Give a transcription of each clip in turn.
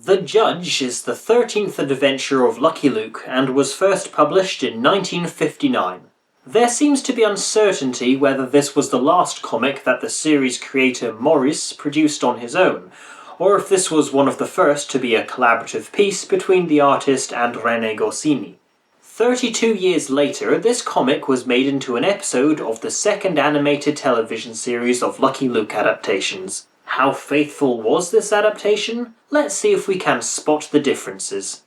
The Judge is the 13th adventure of Lucky Luke and was first published in 1959. There seems to be uncertainty whether this was the last comic that the series creator Morris produced on his own, or if this was one of the first to be a collaborative piece between the artist and René Goscinny. 32 years later, this comic was made into an episode of the second animated television series of Lucky Luke adaptations. How faithful was this adaptation? Let's see if we can spot the differences.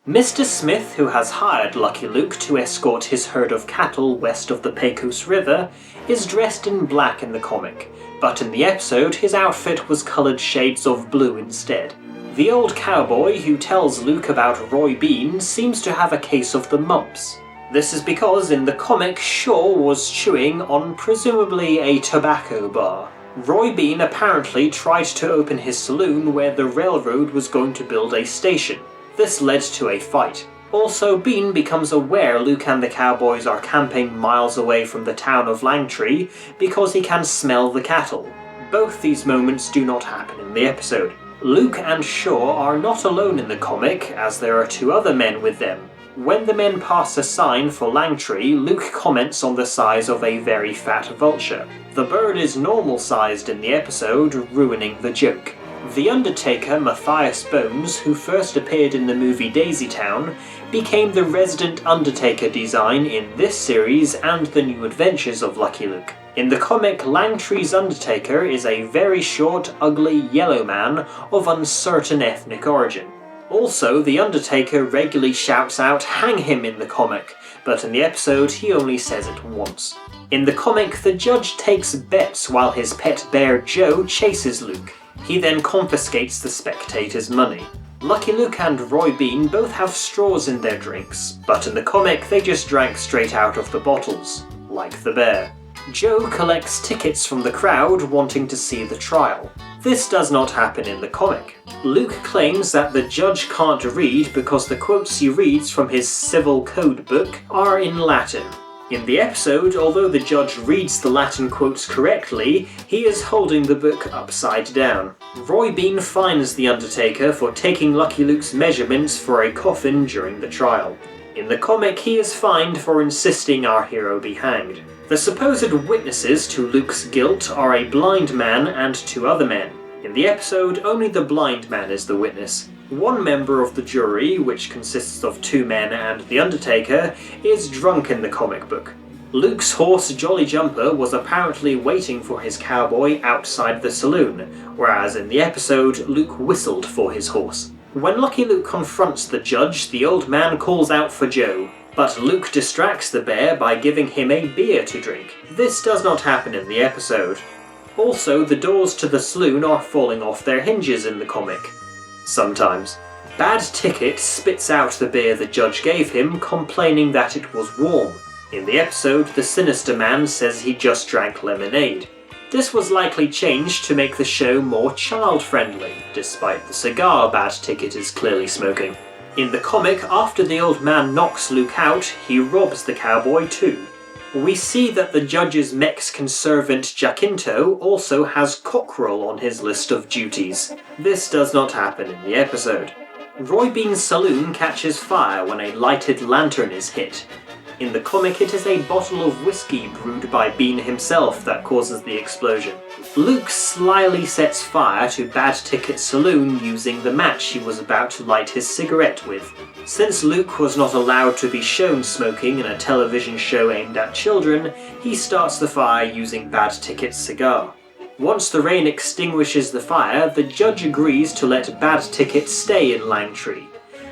Mr. Smith, who has hired Lucky Luke to escort his herd of cattle west of the Pecos River, is dressed in black in the comic, but in the episode his outfit was coloured shades of blue instead. The old cowboy who tells Luke about Roy Bean seems to have a case of the mumps. This is because in the comic Shaw was chewing on presumably a tobacco bar. Roy Bean apparently tried to open his saloon where the railroad was going to build a station. This led to a fight. Also, Bean becomes aware Luke and the cowboys are camping miles away from the town of Langtree because he can smell the cattle. Both these moments do not happen in the episode. Luke and Shaw are not alone in the comic, as there are two other men with them. When the men pass a sign for Langtree, Luke comments on the size of a very fat vulture. The bird is normal-sized in the episode, ruining the joke. The Undertaker Matthias Bones, who first appeared in the movie Daisytown, became the resident Undertaker design in this series and the New Adventures of Lucky Luke. In the comic, Langtree's Undertaker is a very short, ugly yellow man of uncertain ethnic origin. Also, the Undertaker regularly shouts out "hang him" in the comic, but in the episode he only says it once. In the comic, the Judge takes bets while his pet bear Joe chases Luke. He then confiscates the spectators' money. Lucky Luke and Roy Bean both have straws in their drinks, but in the comic they just drank straight out of the bottles, like the bear. Joe collects tickets from the crowd wanting to see the trial. This does not happen in the comic. Luke claims that the Judge can't read because the quotes he reads from his civil code book are in Latin. In the episode, although the Judge reads the Latin quotes correctly, he is holding the book upside down. Roy Bean fines the Undertaker for taking Lucky Luke's measurements for a coffin during the trial. In the comic, he is fined for insisting our hero be hanged. The supposed witnesses to Luke's guilt are a blind man and two other men. In the episode, only the blind man is the witness. One member of the jury, which consists of two men and the Undertaker, is drunk in the comic book. Luke's horse Jolly Jumper was apparently waiting for his cowboy outside the saloon, whereas in the episode, Luke whistled for his horse. When Lucky Luke confronts the Judge, the old man calls out for Joe, but Luke distracts the bear by giving him a beer to drink. This does not happen in the episode. Also, the doors to the saloon are falling off their hinges in the comic. Sometimes. Bad Ticket spits out the beer the Judge gave him, complaining that it was warm. In the episode, the sinister man says he just drank lemonade. This was likely changed to make the show more child-friendly, despite the cigar Bad Ticket is clearly smoking. In the comic, after the old man knocks Luke out, he robs the cowboy too. We see that the Judge's Mexican servant Jacinto also has cockerel on his list of duties. This does not happen in the episode. Roy Bean's saloon catches fire when a lighted lantern is hit. In the comic, it is a bottle of whiskey brewed by Bean himself that causes the explosion. Luke slyly sets fire to Bad Ticket's saloon using the match he was about to light his cigarette with. Since Luke was not allowed to be shown smoking in a television show aimed at children, he starts the fire using Bad Ticket's cigar. Once the rain extinguishes the fire, the Judge agrees to let Bad Ticket stay in Langtree.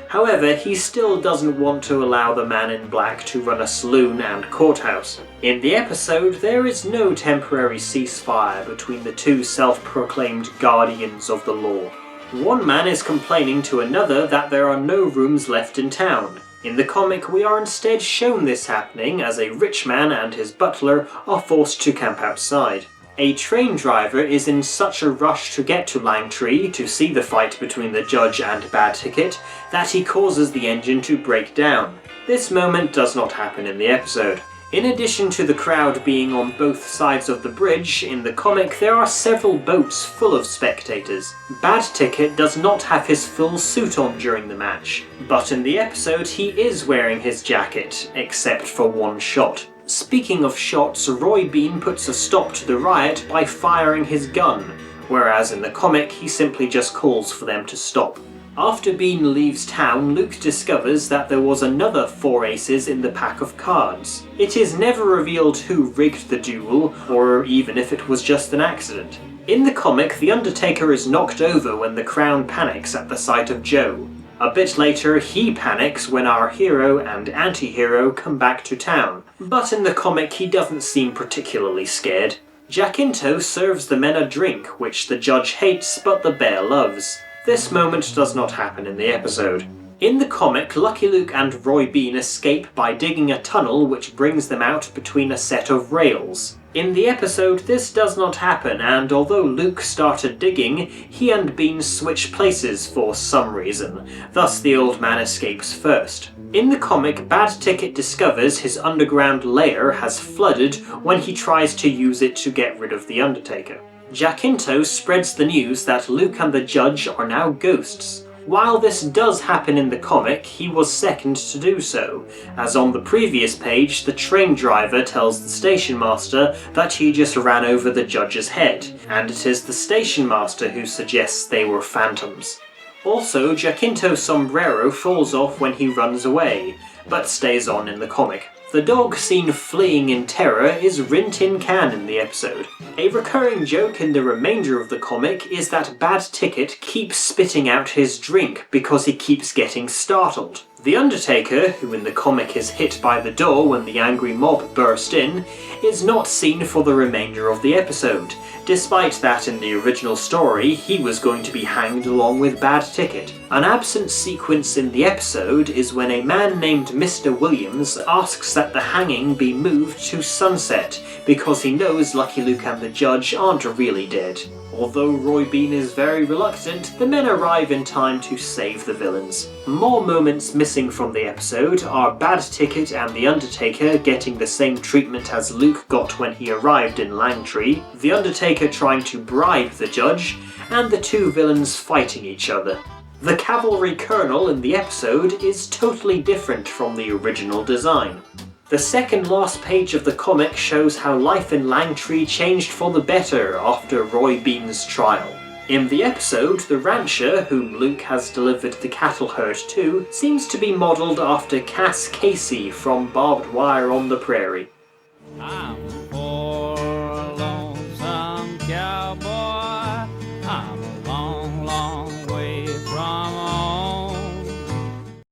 However, he still doesn't want to allow the man in black to run a saloon and courthouse. In the episode, there is no temporary ceasefire between the two self-proclaimed guardians of the law. One man is complaining to another that there are no rooms left in town. In the comic, we are instead shown this happening as a rich man and his butler are forced to camp outside. A train driver is in such a rush to get to Langtree to see the fight between the Judge and Bad Ticket that he causes the engine to break down. This moment does not happen in the episode. In addition to the crowd being on both sides of the bridge, in the comic there are several boats full of spectators. Bad Ticket does not have his full suit on during the match, but in the episode he is wearing his jacket, except for one shot. Speaking of shots, Roy Bean puts a stop to the riot by firing his gun, whereas in the comic he simply just calls for them to stop. After Bean leaves town, Luke discovers that there was another 4 aces in the pack of cards. It is never revealed who rigged the duel, or even if it was just an accident. In the comic, The Undertaker is knocked over when the Crown panics at the sight of Joe. A bit later, he panics when our hero and anti-hero come back to town, but in the comic he doesn't seem particularly scared. Jacinto serves the men a drink, which the judge hates but the bear loves. This moment does not happen in the episode. In the comic, Lucky Luke and Roy Bean escape by digging a tunnel which brings them out between a set of rails. In the episode, this does not happen, and although Luke started digging, he and Bean switch places for some reason, thus the old man escapes first. In the comic, Bad Ticket discovers his underground lair has flooded when he tries to use it to get rid of the Undertaker. Jacinto spreads the news that Luke and the judge are now ghosts. While this does happen in the comic, he was second to do so, as on the previous page the train driver tells the station master that he just ran over the judge's head, and it is the station master who suggests they were phantoms. Also, Jacinto's sombrero falls off when he runs away, but stays on in the comic. The dog seen fleeing in terror is Rin Tin Can in the episode. A recurring joke in the remainder of the comic is that Bad Ticket keeps spitting out his drink because he keeps getting startled. The Undertaker, who in the comic is hit by the door when the angry mob burst in, is not seen for the remainder of the episode, despite that in the original story he was going to be hanged along with Bad Ticket. An absent sequence in the episode is when a man named Mr. Williams asks that the hanging be moved to sunset because he knows Lucky Luke and the judge aren't really dead. Although Roy Bean is very reluctant, the men arrive in time to save the villains. More moments missing from the episode are Bad Ticket and The Undertaker getting the same treatment as Luke got when he arrived in Langtree, The Undertaker trying to bribe the judge, and the two villains fighting each other. The cavalry colonel in the episode is totally different from the original design. The second last page of the comic shows how life in Langtree changed for the better after Roy Bean's trial. In the episode, the rancher, whom Luke has delivered the cattle herd to, seems to be modelled after Cass Casey from Barbed Wire on the Prairie. I'm a poor lonesome cowboy.